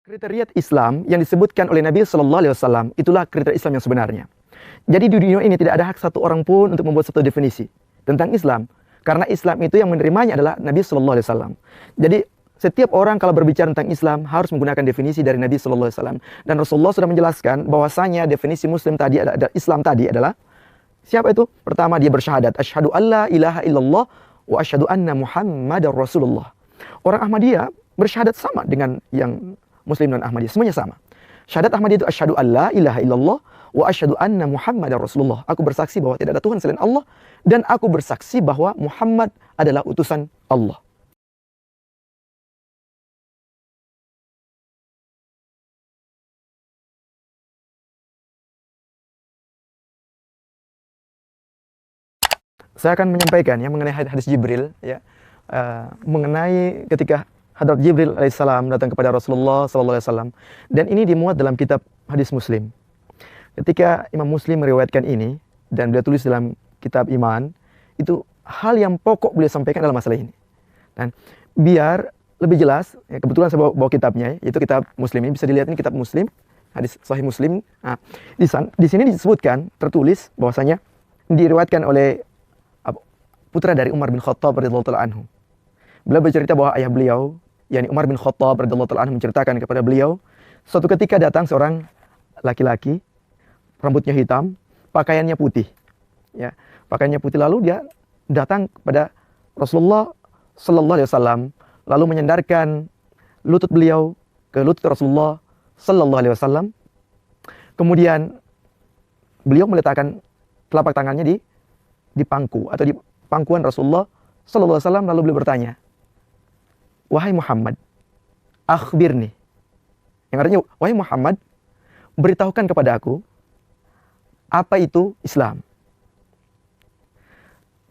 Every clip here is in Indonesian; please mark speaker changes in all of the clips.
Speaker 1: Kriteria Islam yang disebutkan oleh Nabi Sallallahu Alaihi Wasallam itulah kriteria Islam yang sebenarnya. Jadi di dunia ini tidak ada hak satu orang pun untuk membuat satu definisi tentang Islam, karena Islam itu yang menerimanya adalah Nabi Sallallahu Alaihi Wasallam. Jadi setiap orang kalau berbicara tentang Islam harus menggunakan definisi dari Nabi Sallallahu Alaihi Wasallam. Dan Rasulullah sudah menjelaskan bahwasanya definisi Muslim tadi ada Islam tadi adalah siapa itu? Pertama dia bersyahadat, asyhadu alla ilaha illallah wa asyhadu anna Muhammadar Rasulullah. Orang Ahmadiyah bersyahadat sama dengan yang Muslim dan Ahmadiyah, semuanya sama. Syahadat Ahmadiyah itu asyhadu alla ilaha illallah wa asyhadu anna Muhammadar Rasulullah. Aku bersaksi bahwa tidak ada Tuhan selain Allah dan aku bersaksi bahwa Muhammad adalah utusan Allah. Saya akan menyampaikan mengenai hadis Jibril mengenai ketika Hadrat Jibril alaihissalam datang kepada Rasulullah sallallahu alaihi wasallam, dan ini dimuat dalam kitab hadis Muslim. Ketika Imam Muslim meriwayatkan ini dan beliau tulis dalam kitab iman, itu hal yang pokok beliau sampaikan dalam masalah ini. Dan biar lebih jelas, kebetulan saya bawa kitabnya, yaitu kitab Muslim ini, bisa dilihat ini kitab Muslim, hadis Sahih Muslim. Nah, di sini disebutkan, tertulis bahwasanya diriwayatkan oleh putra dari Umar bin Khattab radhiyallahu taala anhu. Beliau bercerita bahwa ayah beliau, yakni Umar bin Khattab radhiyallahu taala anhu, menceritakan kepada beliau, suatu ketika datang seorang laki-laki, rambutnya hitam, pakaiannya putih. Ya, pakaiannya putih, lalu dia datang kepada Rasulullah sallallahu alaihi wasallam, lalu menyandarkan lutut beliau ke lutut Rasulullah sallallahu alaihi wasallam. Kemudian beliau meletakkan telapak tangannya di pangku atau di pangkuan Rasulullah sallallahu alaihi wasallam, lalu beliau bertanya, "Wahai Muhammad, akhbirni." Yang artinya, wahai Muhammad, beritahukan kepada aku apa itu Islam.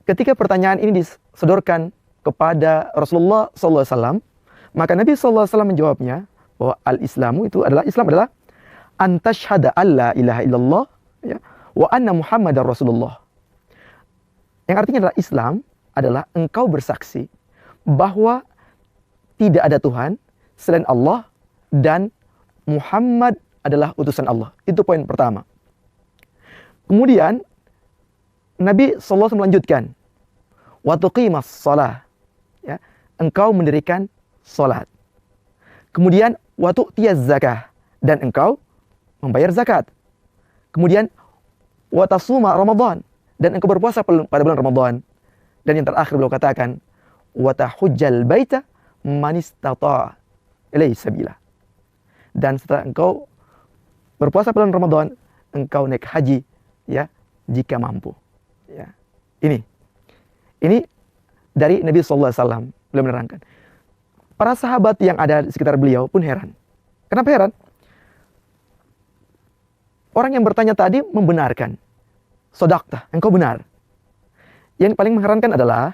Speaker 1: Ketika pertanyaan ini disodorkan kepada Rasulullah sallallahu alaihi wasallam, maka Nabi sallallahu alaihi wasallam menjawabnya bahwa al-Islamu itu adalah, Islam adalah antashhada alla ilaha illallah wa anna Muhammadar Rasulullah. Yang artinya adalah Islam adalah engkau bersaksi bahwa tidak ada Tuhan selain Allah dan Muhammad adalah utusan Allah. Itu poin pertama. Kemudian Nabi SAW melanjutkan, wa tuqimas shalah, engkau mendirikan salat. Kemudian wa tu'tiyaz zakah, dan engkau membayar zakat. Kemudian wa tasuma Ramadan, dan engkau berpuasa pada bulan Ramadan. Dan yang terakhir beliau katakan, wa tahujjal baita man istata'a ilaihi sabila. Dan setelah engkau berpuasa bulan Ramadan, engkau naik haji jika mampu. Ini dari Nabi sallallahu alaihi wasallam, beliau menerangkan. Para sahabat yang ada di sekitar beliau pun heran. Kenapa heran? Orang yang bertanya tadi membenarkan. Sodaqta, engkau benar. Yang paling mengherankan adalah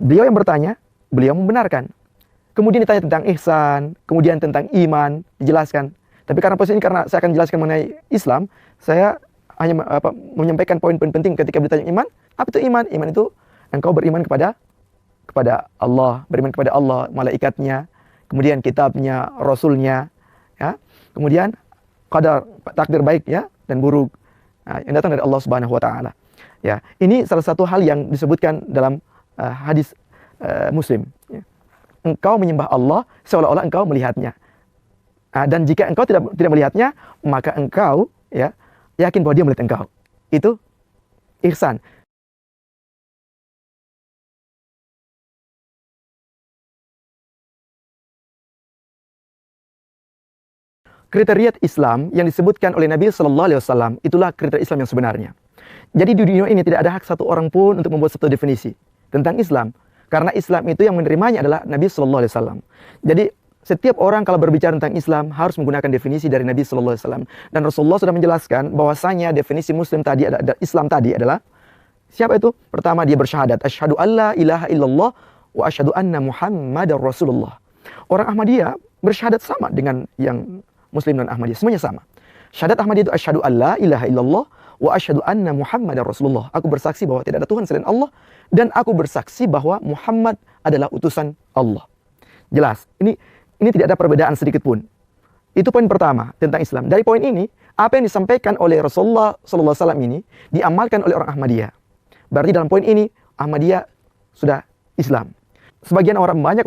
Speaker 1: beliau yang bertanya, beliau membenarkan. Kemudian ditanya tentang ihsan, kemudian tentang iman, dijelaskan. Tapi karena posisi ini, karena saya akan jelaskan mengenai Islam, saya hanya menyampaikan poin-poin penting ketika ditanya iman. Apa itu iman? Iman itu engkau beriman kepada Allah, beriman kepada Allah, malaikatnya, kemudian kitabnya, rasulnya, kemudian qadar, takdir baik dan buruk yang datang dari Allah Subhanahu wa taala. Ini salah satu hal yang disebutkan dalam hadis Muslim. Engkau menyembah Allah seolah-olah engkau melihatnya. Dan jika engkau tidak melihatnya, maka engkau yakin bahwa dia melihat engkau. Itu ihsan. Kriteria Islam yang disebutkan oleh Nabi Sallallahu Alaihi Wasallam itulah kriteria Islam yang sebenarnya. Jadi di dunia ini tidak ada hak satu orang pun untuk membuat satu definisi tentang Islam, karena Islam itu yang menerimanya adalah Nabi Sallallahu Alaihi Wasallam. Jadi setiap orang kalau berbicara tentang Islam harus menggunakan definisi dari Nabi Sallallahu Alaihi Wasallam. Dan Rasulullah sudah menjelaskan bahwasanya definisi Muslim tadi Islam tadi adalah siapa itu? Pertama dia bersyahadat, asyhadu alla ilaha illallah wa asyhadu anna Muhammadar Rasulullah. Orang Ahmadiyah bersyahadat sama dengan yang Muslim dan Ahmadiyah, semuanya sama. Syahadat Ahmadiyah itu asyhadu alla ilaha illallah wa asyhadu anna Muhammadar Rasulullah. Aku bersaksi bahwa tidak ada Tuhan selain Allah dan aku bersaksi bahwa Muhammad adalah utusan Allah. Jelas. Ini ini tidak ada perbedaan sedikit pun. Itu poin pertama tentang Islam. Dari poin ini, apa yang disampaikan oleh Rasulullah SAW ini diamalkan oleh orang Ahmadiyah. Berarti dalam poin ini Ahmadiyah sudah Islam. Sebagian orang banyak